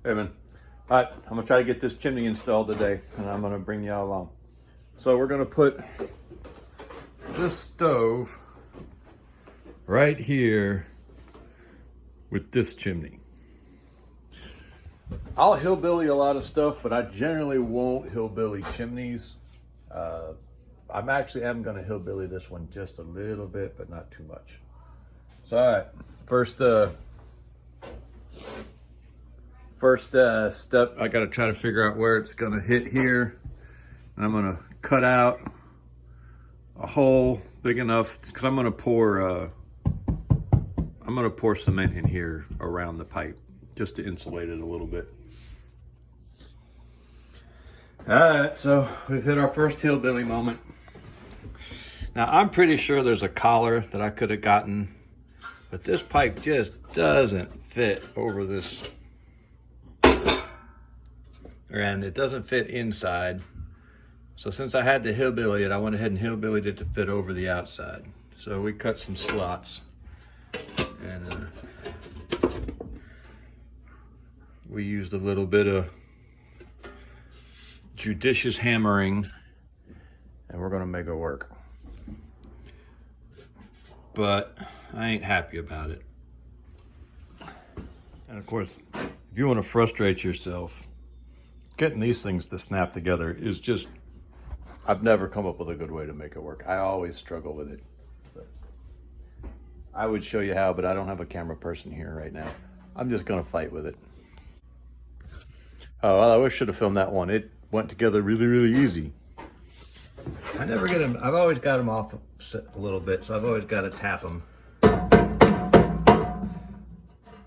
Hey man, all right, I'm gonna try to get this chimney installed today, and I'm gonna bring y'all along. So we're gonna put this stove right here with this chimney. I'll hillbilly a lot of stuff, but I generally won't hillbilly chimneys. I'm actually am gonna hillbilly this one just a little bit, but not too much. So all right, first step, I gotta try to figure out where it's gonna hit here. And I'm gonna cut out a hole big enough, because I'm gonna pour cement in here around the pipe just to insulate it a little bit. All right, so we've hit our first hillbilly moment. Now I'm pretty sure there's a collar that I could have gotten, but this pipe just doesn't fit over this, and it doesn't fit inside. So since I had to hillbilly it, I went ahead and hillbillied it to fit over the outside. So we cut some slots, and we used a little bit of judicious hammering, and we're gonna make it work. But I ain't happy about it. And of course, if you want to frustrate yourself, getting these things to snap together is just, I've never come up with a good way to make it work. I always struggle with it. But I would show you how, but I don't have a camera person here right now. I'm just gonna fight with it. Oh, well, I wish I should have filmed that one. It went together really, really easy. I never get them, I've always got them off a little bit, so I've always got to tap them.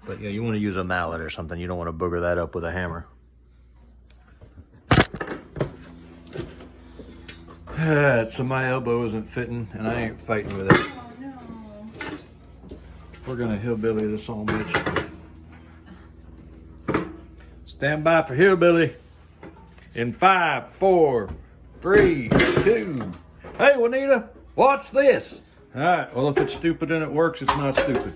But yeah, you want to use a mallet or something. You don't want to booger that up with a hammer. So my elbow isn't fitting, and I ain't fighting with it. Oh no. We're gonna hillbilly this on, bitch. Stand by for hillbilly. In 5, 4, 3, 2. Hey, Juanita, watch this. All right, well, if it's stupid and it works, it's not stupid.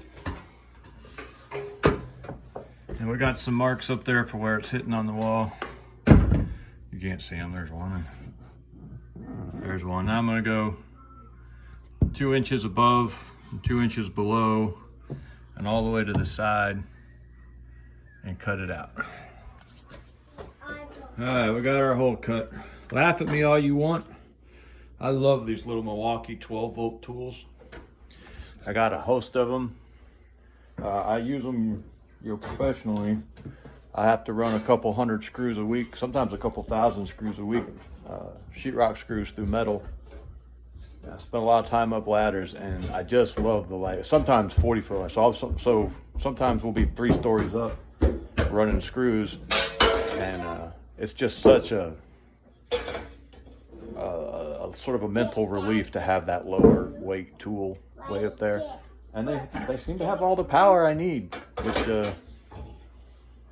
And we got some marks up there for where it's hitting on the wall. You can't see them, there's one. There's one. Now I'm gonna go 2 inches above, 2 inches below, and all the way to the side and cut it out. All right, we got our hole cut. Laugh at me all you want. I love these little Milwaukee 12-volt tools. I got a host of them. I use them, professionally. I have to run a couple hundred screws a week, sometimes a couple thousand screws a week. Sheetrock screws through metal. I spend a lot of time up ladders, and I just love the light. Sometimes 40-foot ladders. So sometimes we'll be 3 stories up running screws, and it's just such a sort of a mental relief to have that lower weight tool way up there. And they seem to have all the power I need, which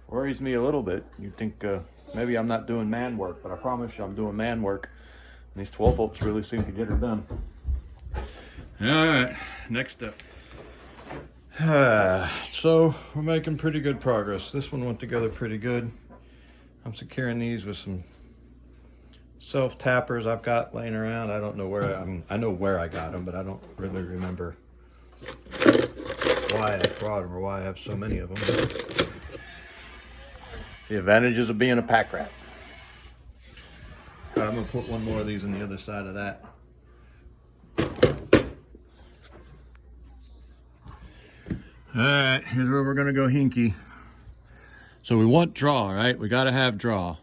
worries me a little bit. You'd think maybe I'm not doing man work, but I promise you I'm doing man work. And these 12 volts really seem to get her done. All right, next step. So we're making pretty good progress. This one went together pretty good. I'm securing these with some self tappers I've got laying around. I don't know where I know where I got them, but I don't really remember why I brought them or why I have so many of them. The advantages of being a pack rat. I'm gonna put one more of these on the other side of that. All right, here's where we're gonna go hinky. So we want draw, right? We gotta have draw,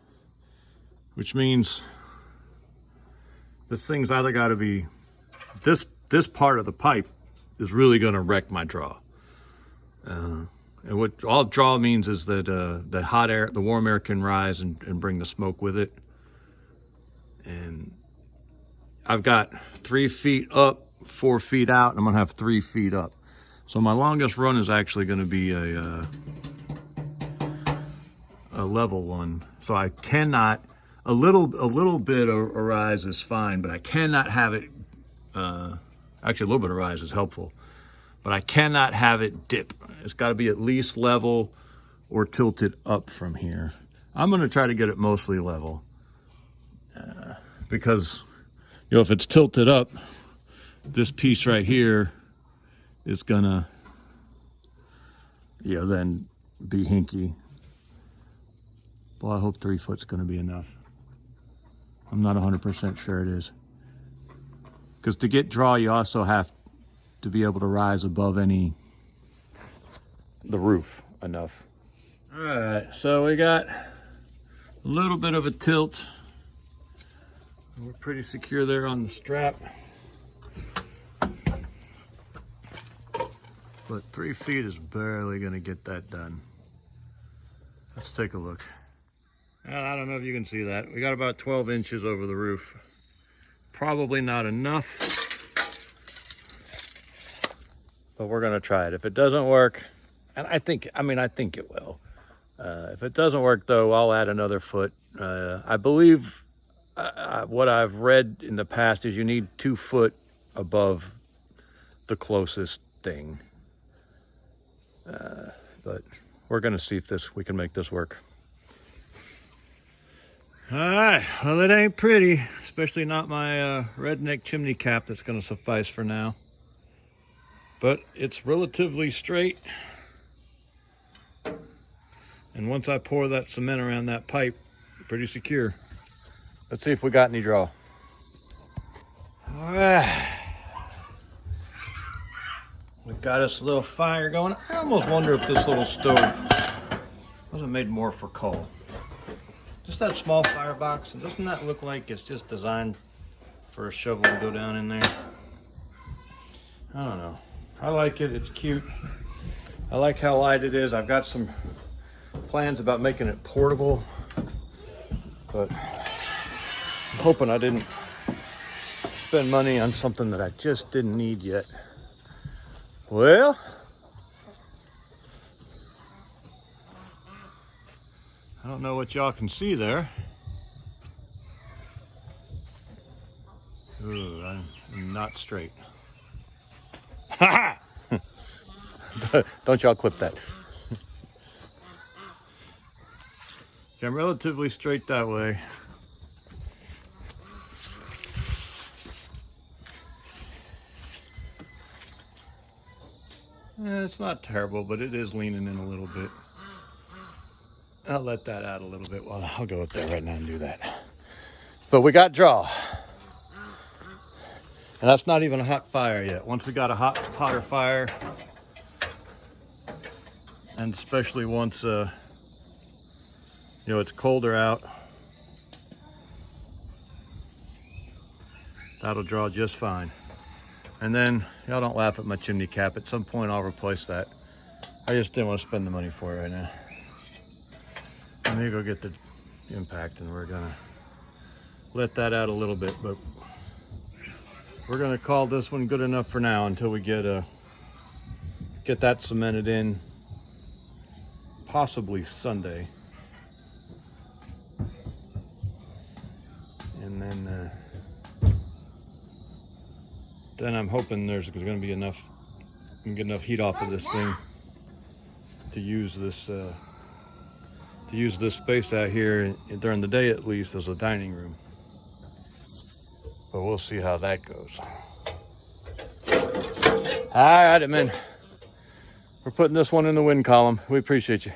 which means this thing's either gotta be, this part of the pipe is really gonna wreck my draw. And what all draw means is that the hot air, the warm air can rise and bring the smoke with it. And I've got 3 feet up, 4 feet out, and I'm gonna have 3 feet up. So my longest run is actually gonna be a level one. So I cannot, a little bit of a rise is fine, but I cannot have it, actually a little bit of rise is helpful, but I cannot have it dip. It's gotta be at least level or tilt it up from here. I'm gonna try to get it mostly level because, you know, if it's tilted up, this piece right here is gonna, you know, then be hinky. Well, I hope 3 foot's gonna be enough. I'm not 100% sure it is. Because to get draw, you also have to be able to rise above the roof enough. All right, so we got a little bit of a tilt. We're pretty secure there on the strap. But 3 feet is barely gonna get that done. Let's take a look. I don't know if you can see that. We got about 12 inches over the roof. Probably not enough, but we're gonna try it. If it doesn't work, and I think it will. If it doesn't work though, I'll add another foot. I believe what I've read in the past is you need 2 foot above the closest thing. But we're gonna see if we can make this work. All right, well, it ain't pretty, especially not my redneck chimney cap that's gonna suffice for now. But it's relatively straight. And once I pour that cement around that pipe, pretty secure. Let's see if we got any draw. All right. We got us a little fire going. I almost wonder if this little stove wasn't made more for coal. Just that small firebox, and doesn't that look like it's just designed for a shovel to go down in there? I don't know. I like it, it's cute. I like how light it is. I've got some plans about making it portable, but I'm hoping I didn't spend money on something that I just didn't need yet. Well, I don't know what y'all can see there. Ooh, I'm not straight. Ha ha! Don't y'all clip that. I'm relatively straight that way. It's not terrible, but it is leaning in a little bit. I'll let that out a little bit. Well, I'll go up there right now and do that. But we got draw. And that's not even a hot fire yet. Once we got a hotter fire, and especially once you know, it's colder out, that'll draw just fine. And then, y'all don't laugh at my chimney cap. At some point I'll replace that. I just didn't want to spend the money for it right now. Let me go get the impact, and we're gonna let that out a little bit, but we're gonna call this one good enough for now until we get that cemented in, possibly Sunday. And then I'm hoping there's gonna be enough, we can get enough heat off of this thing to use this space out here during the day, at least, as a dining room. But we'll see how that goes. All right, man. We're putting this one in the win column. We appreciate you.